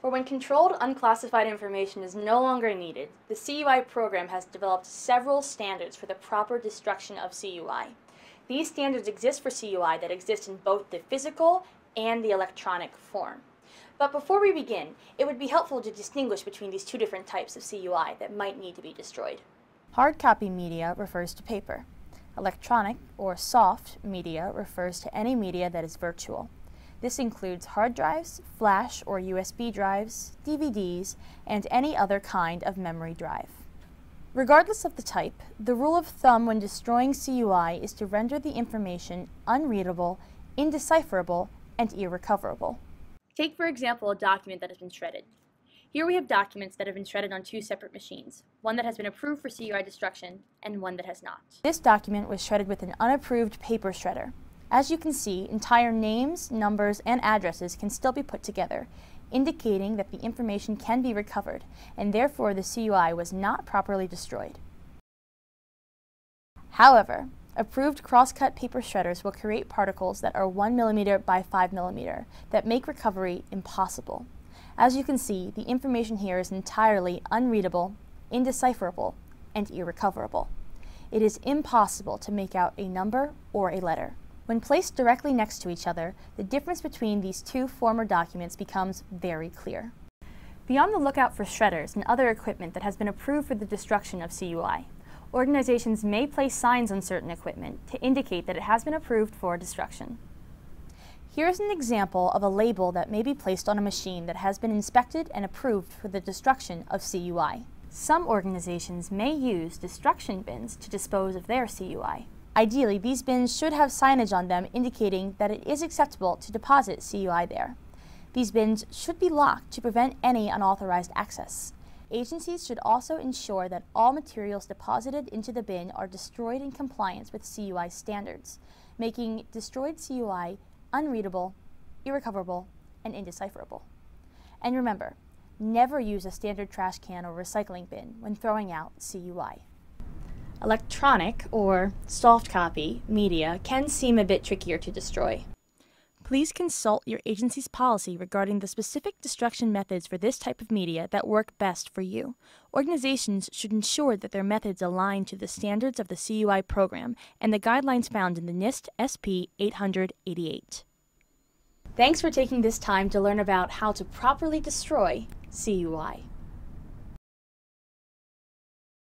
For when controlled unclassified information is no longer needed, the CUI program has developed several standards for the proper destruction of CUI. These standards exist for CUI that exist in both the physical and the electronic form. But before we begin, it would be helpful to distinguish between these two different types of CUI that might need to be destroyed. Hard copy media refers to paper. Electronic, or soft, media refers to any media that is virtual. This includes hard drives, flash or USB drives, DVDs, and any other kind of memory drive. Regardless of the type, the rule of thumb when destroying CUI is to render the information unreadable, indecipherable, and irrecoverable. Take, for example, a document that has been shredded. Here we have documents that have been shredded on two separate machines, one that has been approved for CUI destruction and one that has not. This document was shredded with an unapproved paper shredder. As you can see, entire names, numbers, and addresses can still be put together, indicating that the information can be recovered, and therefore the CUI was not properly destroyed. However, approved cross-cut paper shredders will create particles that are 1 mm by 5 mm that make recovery impossible. As you can see, the information here is entirely unreadable, indecipherable, and irrecoverable. It is impossible to make out a number or a letter. When placed directly next to each other, the difference between these two former documents becomes very clear. Be on the lookout for shredders and other equipment that has been approved for the destruction of CUI. Organizations may place signs on certain equipment to indicate that it has been approved for destruction. Here's an example of a label that may be placed on a machine that has been inspected and approved for the destruction of CUI. Some organizations may use destruction bins to dispose of their CUI. Ideally, these bins should have signage on them indicating that it is acceptable to deposit CUI there. These bins should be locked to prevent any unauthorized access. Agencies should also ensure that all materials deposited into the bin are destroyed in compliance with CUI standards, making destroyed CUI unreadable, irrecoverable, and indecipherable. And remember, never use a standard trash can or recycling bin when throwing out CUI. Electronic, or soft copy, media can seem a bit trickier to destroy. Please consult your agency's policy regarding the specific destruction methods for this type of media that work best for you. Organizations should ensure that their methods align to the standards of the CUI program and the guidelines found in the NIST SP 888. Thanks for taking this time to learn about how to properly destroy CUI.